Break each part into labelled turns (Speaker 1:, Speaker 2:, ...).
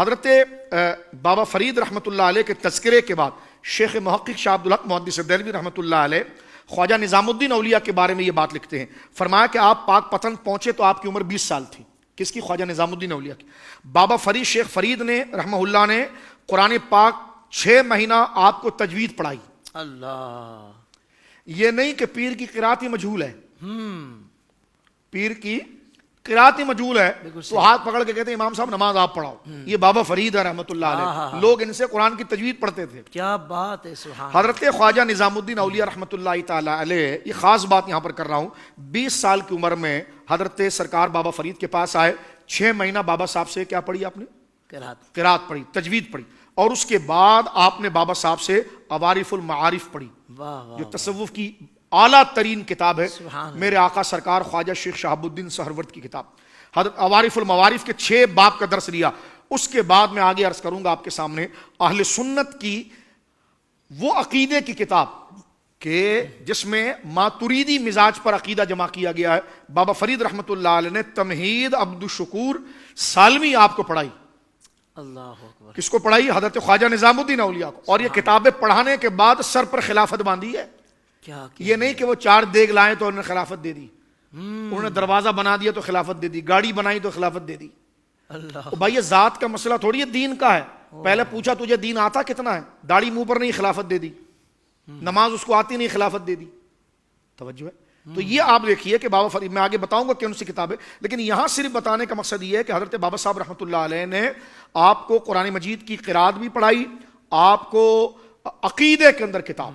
Speaker 1: حضرت بابا فرید رحمۃ اللہ علیہ کے تذکرے کے بعد شیخ محقق شاہ عبدالحق محدث دہلوی رحمۃ اللہ علیہ خواجہ نظام الدین اولیاء کے بارے میں یہ بات لکھتے ہیں. فرمایا کہ آپ پاک پتن پہنچے تو آپ کی عمر 20 سال تھی. کس کی؟ خواجہ نظام الدین اولیاء کی. بابا فرید شیخ فرید نے رحمہ اللہ نے قرآن پاک 6 مہینہ آپ کو تجوید پڑھائی.
Speaker 2: اللہ،
Speaker 1: یہ نہیں کہ پیر کی قرات ہی مجہول ہے. پیر کی قرات ہی مجہول ہے تو ہاتھ پکڑ کے کہتے ہیں امام صاحب نماز آپ پڑھاؤ. یہ بابا فرید ہے رحمۃ اللہ علیہ. لوگ ان سے قرآن کی تجوید پڑھتے تھے.
Speaker 2: کیا بات ہے، سبحان.
Speaker 1: حضرت خواجہ نظام الدین اولیاء رحمۃ اللہ تعالی علیہ، یہ خاص بات یہاں پر کر رہا ہوں، 20 سال کی عمر میں حضرت سرکار بابا فرید کے پاس آئے. 6 مہینہ بابا صاحب سے کیا پڑھی آپ نے؟ قرات پڑھی، تجوید پڑھی. اور اس کے بعد آپ نے بابا صاحب سے عوارف المعارف پڑھی، جو تصوف کی اعلیٰ ترین کتاب ہے. میرے آقا سرکار خواجہ شیخ شہاب الدین سہرورد کی کتاب. حضرت عوارف المعارف کے 6 باب کا درس لیا. اس کے بعد میں آگے عرض کروں گا آپ کے سامنے اہل سنت کی وہ عقیدے کی کتاب کہ جس میں ماتریدی مزاج پر عقیدہ جمع کیا گیا ہے. بابا فرید رحمۃ اللہ علیہ نے تمہید عبد الشکور سالمی آپ کو پڑھائی.
Speaker 2: اللہ اکبر.
Speaker 1: کس کو پڑھائی؟ حضرت خواجہ نظام الدین اولیاء کو. اور یہ کتابیں پڑھانے کے بعد سر پر خلافت باندھی ہے. یہ نہیں کہ وہ 4 دیگ لائیں تو انہوں نے خلافت دے دی، انہوں نے دروازہ بنا دیا تو خلافت دے دی، گاڑی بنائی تو خلافت دے دی.
Speaker 2: اللہ،
Speaker 1: بھائی یہ ذات کا مسئلہ تھوڑی ہے، دین کا ہے. پہلے پوچھا تجھے دین آتا کتنا ہے؟ داڑھی منہ پر نہیں، خلافت دے دی. نماز اس کو آتی نہیں، خلافت دے دی. توجہ ہے. تو یہ آپ دیکھیے کہ بابا فرید، میں آگے بتاؤں گا کہ ان سے کتابیں، لیکن یہاں صرف بتانے کا مقصد یہ ہے کہ حضرت بابا صاحب رحمۃ اللہ علیہ نے آپ کو قرآن مجید کی قرات بھی پڑھائی، آپ کو عقیدے کے اندر کتاب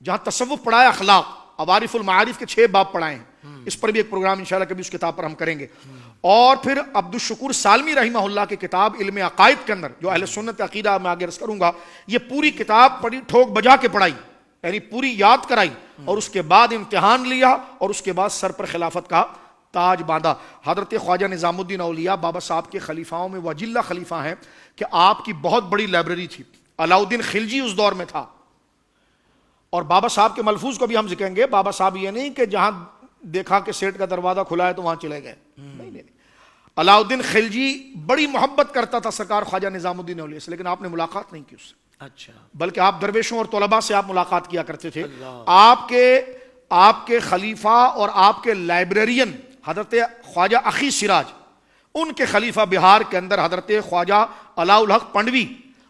Speaker 1: جہاں تصوف پڑھایا، اخلاق، عوارف المعارف کے 6 باب پڑھائے ہیں. اس پر بھی ایک پروگرام انشاءاللہ کبھی اس کتاب پر ہم کریں گے. اور پھر عبد الشکور سالمی رحمہ اللہ کی کتاب علم عقائد کے اندر جو اہل سنت عقیدہ میں آگے عرض کروں گا، یہ پوری کتاب پڑھی، ٹھوک بجا کے پڑھائی، یعنی پوری یاد کرائی. اور اس کے بعد امتحان لیا اور اس کے بعد سر پر خلافت کا تاج باندھا. حضرت خواجہ نظام الدین اولیاء بابا صاحب کے خلیفاؤں میں وہ اجلہ خلیفہ ہیں کہ آپ کی بہت بڑی لائبریری تھی. علاؤالدین خلجی اس دور میں تھا. اور بابا صاحب کے ملفوظ کو بھی ہم ذکریں گے. بابا صاحب یہ نہیں کہ جہاں دیکھا کہ سیٹ کا دروازہ کھلا ہے تو وہاں چلے گئے. نہیں. علاؤالدین خلجی بڑی محبت کرتا تھا سرکار خواجہ نظام الدین اولیاء سے، لیکن آپ نے ملاقات نہیں کی اس سے.
Speaker 2: اچھا.
Speaker 1: بلکہ آپ درویشوں اور طلباء سے آپ ملاقات کیا کرتے تھے. آپ کے خلیفہ اور آپ کے لائبریرین حضرت خواجہ اخی سراج، ان کے خلیفہ بہار کے اندر حضرت خواجہ علاء الحق پنڈوی،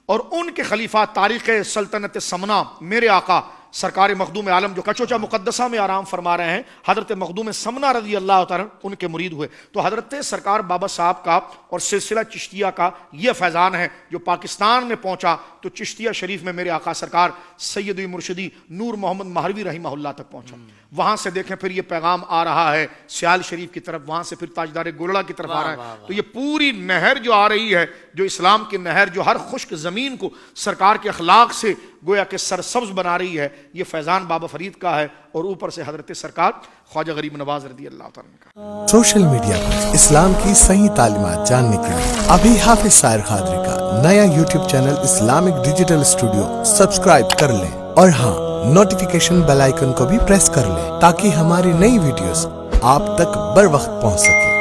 Speaker 1: اور ان کے خلیفہ تاریخ سلطنت سمنا میرے آقا سرکار مخدوم عالم جو کچوچا مقدسہ میں آرام فرما رہے ہیں، حضرت مخدوم سمنا رضی اللہ تعالیٰ ان کے مرید ہوئے. تو حضرت سرکار بابا صاحب کا اور سلسلہ چشتیہ کا یہ فیضان ہے جو پاکستان میں پہنچا تو چشتیہ شریف میں میرے آقا سرکار سیدی مرشدی نور محمد مہروی رحمہ اللہ تک پہنچا. وہاں سے دیکھیں پھر یہ پیغام آ رہا ہے سیال شریف کی طرف، وہاں سے پھر تاجدار گولڑا کی طرف آ رہا ہے. تو یہ پوری نہر جو آ رہی ہے، جو اسلام کی نہر جو ہر خشک زمین کو سرکار کے اخلاق سے گویا کہ سرسبز بنا رہی ہے، یہ فیضان بابا فرید کا ہے. اور اوپر سے حضرت سرکار خواجہ غریب نواز رضی اللہ تعالیٰ کا.
Speaker 3: سوشل میڈیا پر اسلام کی صحیح تعلیمات جاننے کے لیے ابھی حافظ سائر قادری کا نیا YouTube channel Islamic digital studio subscribe کر لیں، اور ہاں نوٹیفیکیشن بیل آئیکن کو بھی پریس کر لیں تاکہ ہماری نئی ویڈیوز آپ تک بر وقت پہنچ سکے.